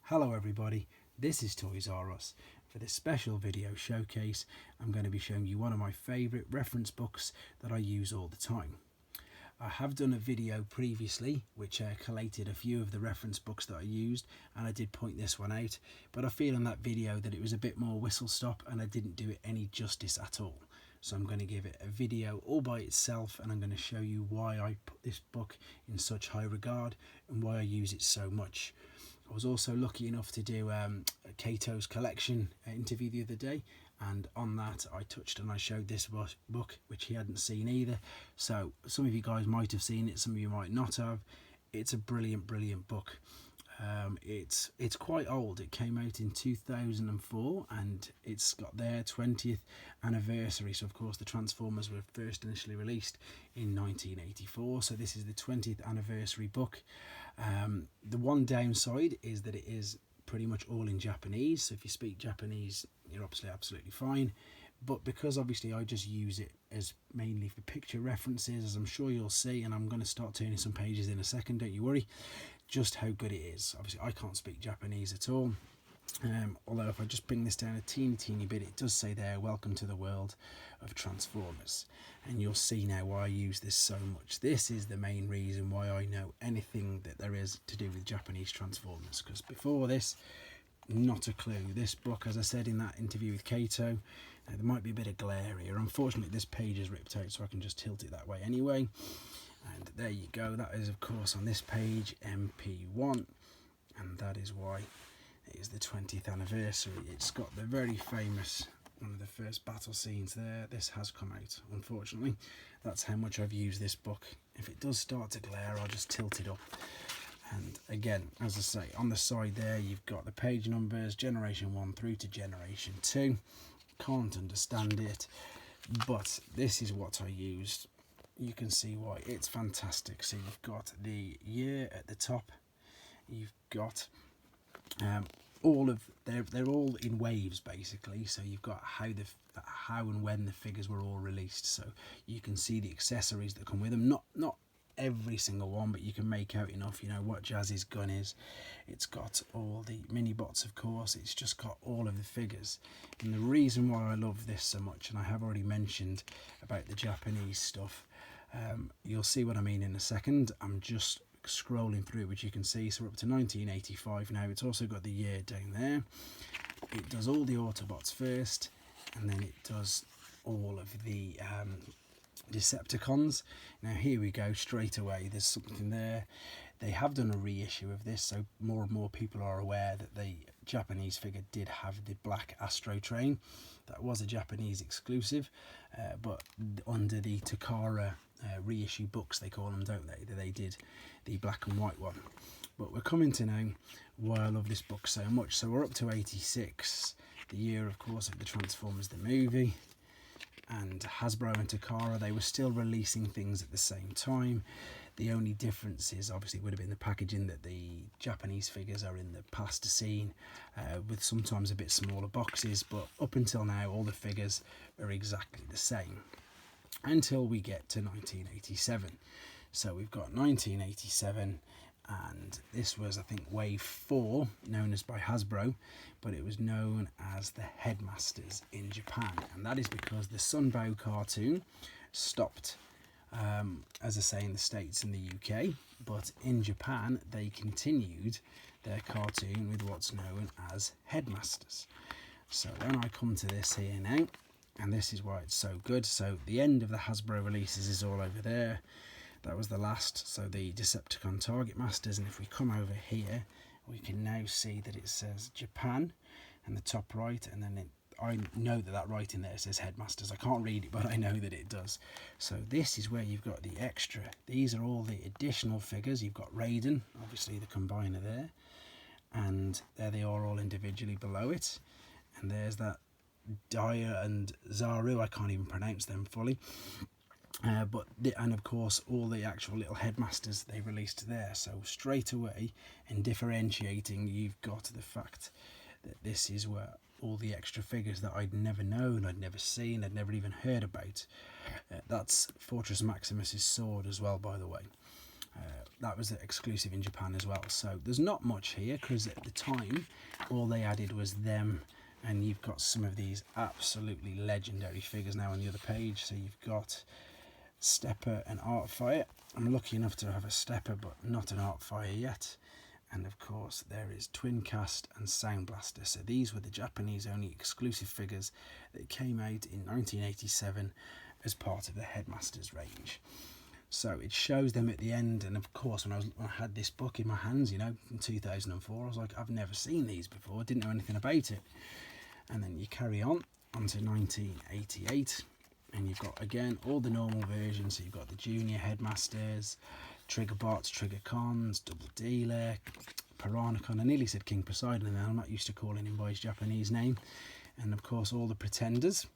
Hello everybody, this is Toys R Us. For this special video showcase, I'm going to be showing you one of my favourite reference books that I use all the time. I have done a video previously which collated a few of the reference books that I used, and I did point this one out, but I feel in that video that it was a bit more whistle stop and I didn't do it any justice at all. So I'm going to give it a video all by itself, and I'm going to show you why I put this book in such high regard and why I use it so much. I was also lucky enough to do Kato's collection interview the other day, and on that I touched and I showed this book, which he hadn't seen either. So some of you guys might have seen it, some of you might not have. It's a brilliant book. It's quite old. It came out in 2004 and it's got their 20th anniversary. So of course the Transformers were first initially released in 1984, so this is the 20th anniversary book. The one downside is that it is pretty much all in Japanese, so if you speak Japanese you're obviously absolutely fine, but because obviously I just use it as mainly for picture references, as I'm sure you'll see, and I'm going to start turning some pages in a second, don't you worry, just how good it is. Obviously I can't speak Japanese at all, although if I just bring this down a teeny bit, it does say there, welcome to the world of Transformers, and you'll see now why I use this so much. This is the main reason why I know anything that there is to do with Japanese Transformers, because before this, not a clue. This book, as I said in that interview with Kato, there might be a bit of glare here. Unfortunately this page is ripped out, so I can just tilt it that way anyway. And there you go, that is of course on this page MP1, and that is why it is the 20th anniversary. It's got the very famous, one of the first battle scenes there. This has come out, unfortunately. That's how much I've used this book. If it does start to glare, I'll just tilt it up. And again, as I say, on the side there you've got the page numbers, generation 1 through to generation 2. Can't understand it, but this is what I used. You can see why it's fantastic. So you've got the year at the top, you've got all of they're all in waves basically, so you've got how and when the figures were all released, so you can see the accessories that come with them, not every single one, but you can make out enough, you know, what Jazz's gun is. It's got all the mini bots, of course. It's just got all of the figures, and the reason why I love this so much, and I have already mentioned about the Japanese stuff, you'll see what I mean in a second. I'm just scrolling through, which you can see, so we're up to 1985 now. It's also got the year down there. It does all the Autobots first, and then it does all of the Decepticons. Now here we go, straight away there's something there. They have done a reissue of this, so more and more people are aware that the Japanese figure did have the black Astro train. That was a Japanese exclusive, but under the Takara reissue books, they call them, don't they? They did the black and white one. But we're coming to know why I love this book so much. So we're up to 86, the year of course of the Transformers the movie, and Hasbro and Takara, they were still releasing things at the same time. The only difference is obviously would have been the packaging, that the Japanese figures are in the pasta scene with sometimes a bit smaller boxes, but up until now all the figures are exactly the same until we get to 1987. So we've got 1987, and this was, I think, wave 4, known as by Hasbro, but it was known as the Headmasters in Japan, and that is because the Sunbow cartoon stopped, as I say, in the States and the UK, but in Japan they continued their cartoon with what's known as Headmasters. So then I come to this here now, and this is why it's so good. So the end of the Hasbro releases is all over there. That was the last, so the Decepticon Target Masters, and if we come over here we can now see that it says Japan in the top right, and then I know that writing there says Headmasters. I can't read it, but I know that it does. So this is where you've got the extra. These are all the additional figures. You've got Raiden, obviously the combiner there, and there they are all individually below it, and there's that Daya and Zaru, I can't even pronounce them fully, and of course all the actual little Headmasters they released there. So straight away, in differentiating, you've got the fact that this is where all the extra figures that I'd never known, I'd never seen, I'd never even heard about. That's Fortress Maximus's sword as well, by the way. That was exclusive in Japan as well. So there's not much here, because at the time all they added was them, and you've got some of these absolutely legendary figures now on the other page. So you've got Stepper and Artfire. I'm lucky enough to have a Stepper but not an Artfire yet. And of course there is Twin Cast and Sound Blaster. So these were the Japanese only exclusive figures that came out in 1987 as part of the Headmasters range. So it shows them at the end, and of course when I had this book in my hands, you know, in 2004, I was like, I've never seen these before, didn't know anything about it. And then you carry on onto 1988, and you've got again all the normal versions. So you've got the Junior Headmasters, Trigger Bots, Trigger Cons, Double Dealer, Piranacon. I nearly said King Poseidon, and I'm not used to calling him by his Japanese name. And of course all the Pretenders.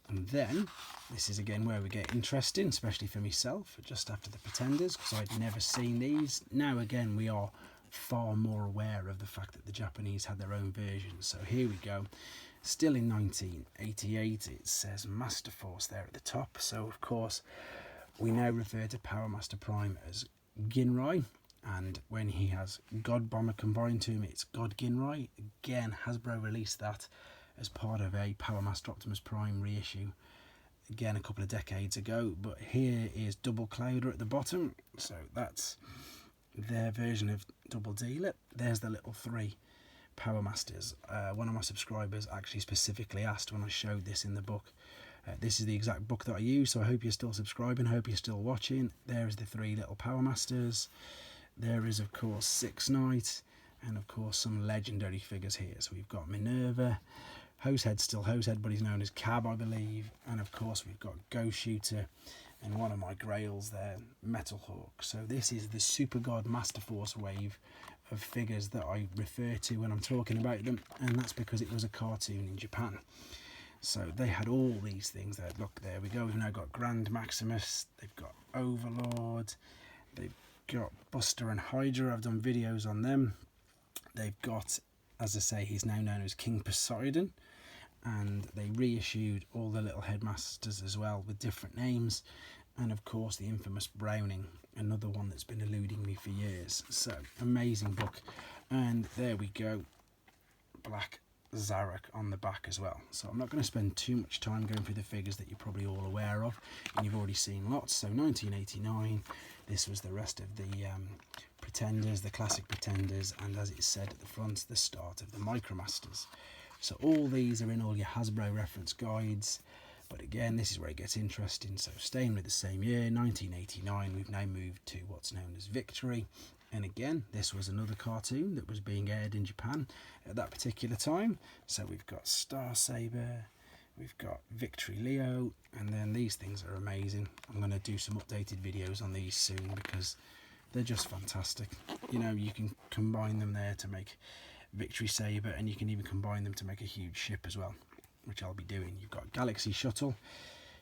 And then this is again where we get interesting, especially for myself, just after the Pretenders, because I'd never seen these. Now again we are far more aware of the fact that the Japanese had their own versions. So here we go, still in 1988, it says Master Force there at the top. So of course we now refer to Power Master Prime as Ginrai, and when he has God Bomber combined to him, it's God Ginrai. Again, Hasbro released that as part of a Power Master Optimus Prime reissue, again a couple of decades ago. But here is Double Clouder at the bottom, so that's their version of Double Dealer. There's the little 3 Power Masters. One of my subscribers actually specifically asked when I showed this in the book. This is the exact book that I use, so I hope you're still subscribing, I hope you're still watching. There is the 3 little Power Masters. There is of course Six Knight, and of course some legendary figures here. So we've got Minerva, Hosehead, still Hosehead, but he's known as Cab, I believe. And of course we've got Ghost Shooter, and one of my grails there, Metal Hawk. So this is the Super God Master Force wave of figures that I refer to when I'm talking about them, and that's because it was a cartoon in Japan. So they had all these things there. Look, there we go. We've now got Grand Maximus, they've got Overlord, they've got Buster and Hydra. I've done videos on them. They've got, as I say, he's now known as King Poseidon, and they reissued all the little Headmasters as well with different names. And of course the infamous Browning, another one that's been eluding me for years. So amazing book. And there we go, Black Zarek on the back as well. So I'm not going to spend too much time going through the figures that you're probably all aware of, and you've already seen lots. So 1989, this was the rest of the Pretenders, the classic Pretenders, and as it said at the front, the start of the Micromasters. So all these are in all your Hasbro reference guides. But again, this is where it gets interesting. So staying with the same year, 1989, we've now moved to what's known as Victory. And again, this was another cartoon that was being aired in Japan at that particular time. So we've got Star Saber, we've got Victory Leo, and then these things are amazing. I'm going to do some updated videos on these soon because they're just fantastic. You know, you can combine them there to make Victory Saber, and you can even combine them to make a huge ship as well, which I'll be doing. You've got Galaxy Shuttle.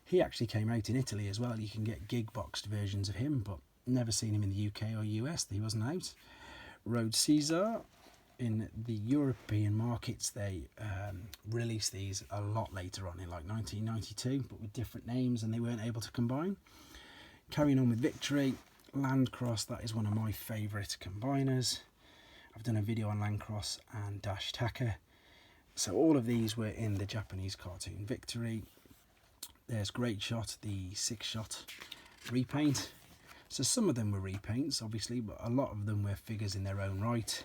He actually came out in Italy as well. You can get gig boxed versions of him, but never seen him in the UK or US. He wasn't out. Road Caesar. In the European markets, they released these a lot later on, in like 1992, but with different names, and they weren't able to combine. Carrying on with Victory, Landcross. That is one of my favourite combiners. I've done a video on Landcross and Dash Taka. So all of these were in the Japanese cartoon Victory. There's Great Shot, the 6-shot repaint. So some of them were repaints, obviously, but a lot of them were figures in their own right.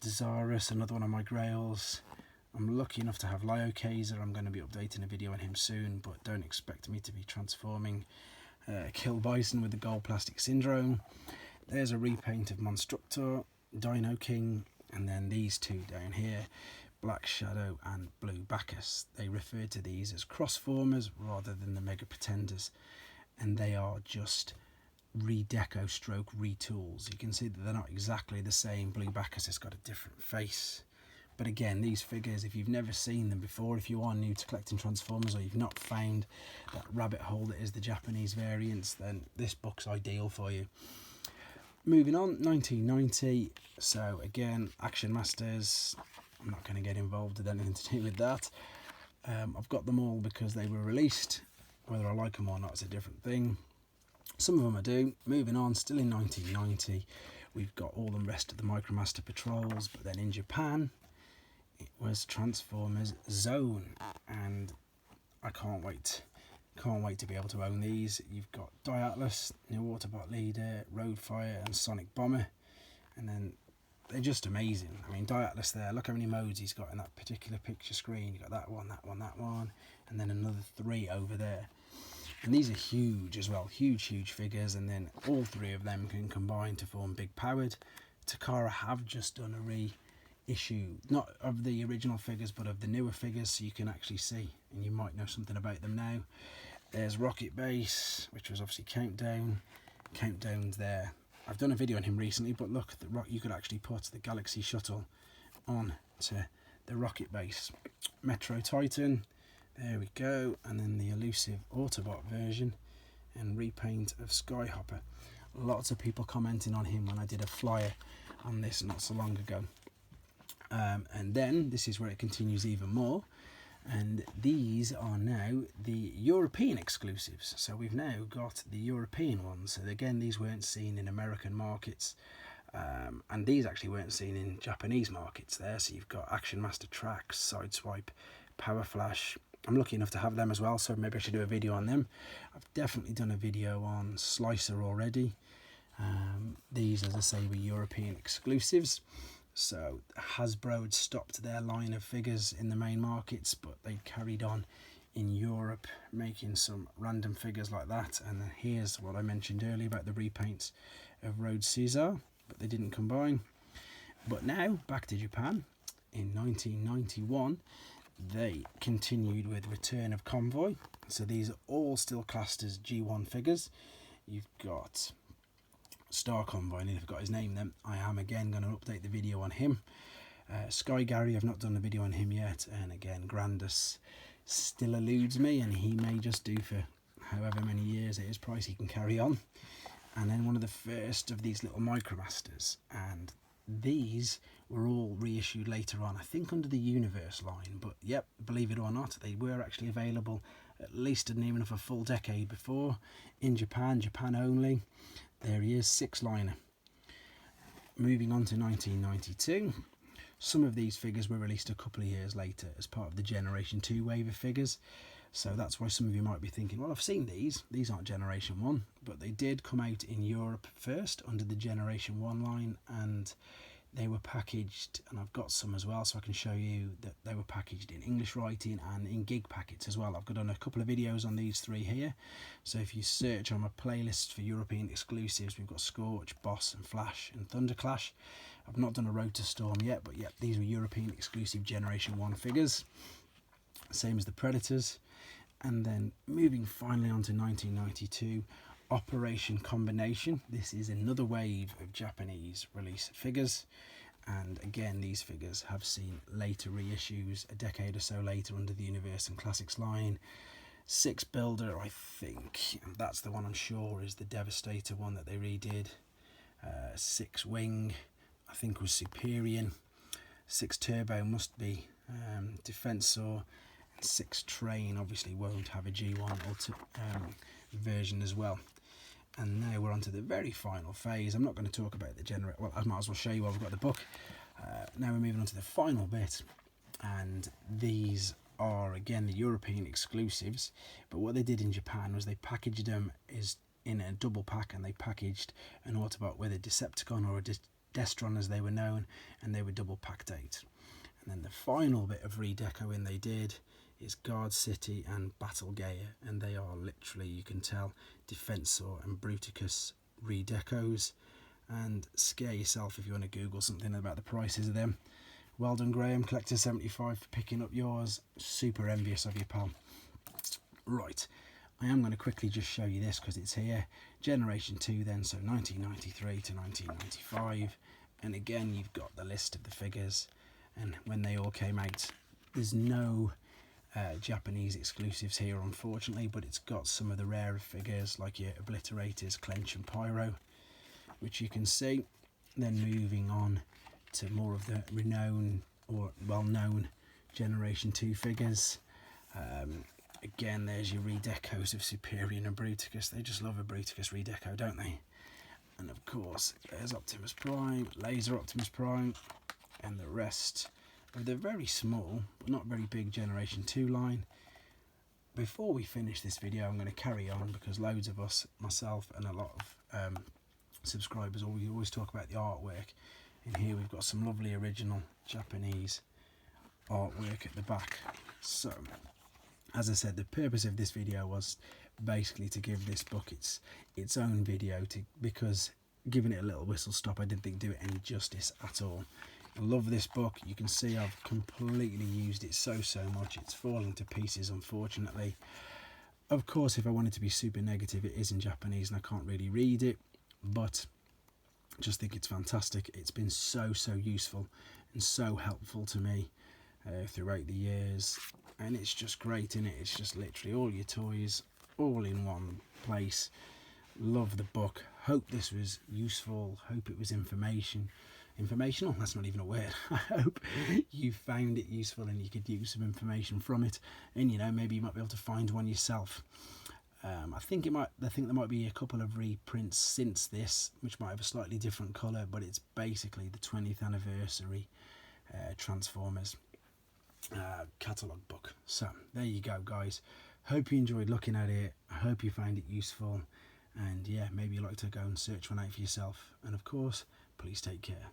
Desirus, another one of my grails. I'm lucky enough to have Lio Kaiser. I'm going to be updating a video on him soon, but don't expect me to be transforming Kill Bison with the Gold Plastic Syndrome. There's a repaint of Monstructor, Dino King, and then these two down here, Black Shadow and Blue Bacchus. They refer to these as Crossformers rather than the Mega Pretenders, and they are just redeco stroke retools. You can see that they're not exactly the same. Blue Bacchus has got a different face. But again, these figures, if you've never seen them before, if you are new to collecting Transformers, or you've not found that rabbit hole that is the Japanese variants, then this book's ideal for you. Moving on, 1990. So again, Action Masters. I'm not going to get involved with anything to do with that. I've got them all because they were released. Whether I like them or not is a different thing. Some of them I do. Moving on, still in 1990, we've got all the rest of the Micromaster Patrols, but then in Japan it was Transformers Zone, and I can't wait to be able to own these. You've got Diatlas, New Autobot Leader, Roadfire and Sonic Bomber, and then they're just amazing. I mean, Diatlas there, look how many modes he's got in that particular picture screen. You've got that one, that one, that one, and then another 3 over there. And these are huge as well, huge figures, and then all 3 of them can combine to form Big Powered. Takara have just done a reissue, not of the original figures, but of the newer figures, so you can actually see, and you might know something about them now. There's Rocket Base, which was obviously Countdown. Countdown's there. I've done a video on him recently, but look, you could actually put the Galaxy Shuttle on to the Rocket Base. Metro Titan, there we go, and then the elusive Autobot version and repaint of Skyhopper. Lots of people commenting on him when I did a flyer on this not so long ago. And then this is where it continues even more, and these are now the European exclusives. So we've now got the European ones. So again, these weren't seen in American markets, and these actually weren't seen in Japanese markets there. So you've got Action Master Tracks, Sideswipe, Power Flash. I'm lucky enough to have them as well, so maybe I should do a video on them. I've definitely done a video on Slicer already. These, as I say, were European exclusives. So Hasbro had stopped their line of figures in the main markets, but they carried on in Europe making some random figures like that. And then here's what I mentioned earlier about the repaints of Road Caesar, but they didn't combine. But now back to Japan in 1991, they continued with Return of Convoy. So these are all still classed as G1 figures. You've got Star Convoy, and if I've got his name then I am again going to update the video on him. Sky Gary, I've not done a video on him yet, and again Grandus still eludes me, and he may just do for however many years at his price he can carry on. And then one of the first of these little Micromasters, and these were all reissued later on, I think under the Universe line, but yep, believe it or not, they were actually available at least near enough a full decade before in Japan only. There he is, 6-liner. Moving on to 1992, some of these figures were released a couple of years later as part of the Generation 2 wave of figures. So that's why some of you might be thinking, well, I've seen these aren't Generation 1, but they did come out in Europe first under the Generation 1 line, and they were packaged, and I've got some as well, so I can show you that they were packaged in English writing and in gig packets as well. I've done a couple of videos on these 3 here, so if you search on my playlist for European exclusives, we've got Scorch, Boss and Flash and Thunderclash. I've not done a Road to Storm yet, but yep, these were European exclusive Generation 1 figures, same as the Predators. And then moving finally on to 1992, Operation Combination. This is another wave of Japanese release figures, and again these figures have seen later reissues a decade or so later under the Universe and Classics line. 6 Builder, I think, and that's the one I'm sure is the Devastator one that they redid. 6 Wing, I think, was Superior. 6 Turbo must be Defensor. 6 Train obviously won't have a G1 version as well. And now we're on to the very final phase. I'm not going to talk about the well, I might as well show you while we've got the book. Now we're moving on to the final bit, and these are again the European exclusives, but what they did in Japan was they packaged them in a double pack, and they packaged an Autobot with a Decepticon or a Destron as they were known, and they were double packed out. And then the final bit of redecoing they did is Guard City and Battle Gaia, and they are literally, you can tell, Defensor and Bruticus redecos, and scare yourself if you want to Google something about the prices of them. Well done, Graham, Collector 75, for picking up yours. Super envious of you, pal. Right, I am going to quickly just show you this because it's here. Generation 2 then, so 1993 to 1995, and again you've got the list of the figures and when they all came out. There's no Japanese exclusives here, unfortunately, but it's got some of the rarer figures like your Obliterators, Clench and Pyro, which you can see. Then moving on to more of the renowned or well-known Generation 2 figures. Again, there's your redecos of Superior and Bruticus. They just love a Bruticus redeco, don't they? And of course, there's Optimus Prime, Laser Optimus Prime, and the rest of the very small, but not very big Generation 2 line. Before we finish this video, I'm going to carry on because loads of us, myself and a lot of subscribers, we always talk about the artwork. And here we've got some lovely original Japanese artwork at the back. So, as I said, the purpose of this video was basically to give this book its own video, because giving it a little whistle stop I didn't think do it any justice at all. I love this book. You can see I've completely used it so much. It's falling to pieces, unfortunately. Of course, if I wanted to be super negative, it is in Japanese and I can't really read it, but I just think it's fantastic. It's been so useful and so helpful to me throughout the years, and it's just great, isn't it? It's just literally all your toys all in one place. Love the book. Hope this was useful. Hope it was informational. That's not even a word. I hope you found it useful and you could use some information from it, and maybe you might be able to find one yourself. I think there might be a couple of reprints since this, which might have a slightly different colour, but it's basically the 20th anniversary Transformers catalogue book. So there you go, guys. Hope you enjoyed looking at it. I hope you find it useful, and yeah, maybe you'd like to go and search one out for yourself. And of course, please take care.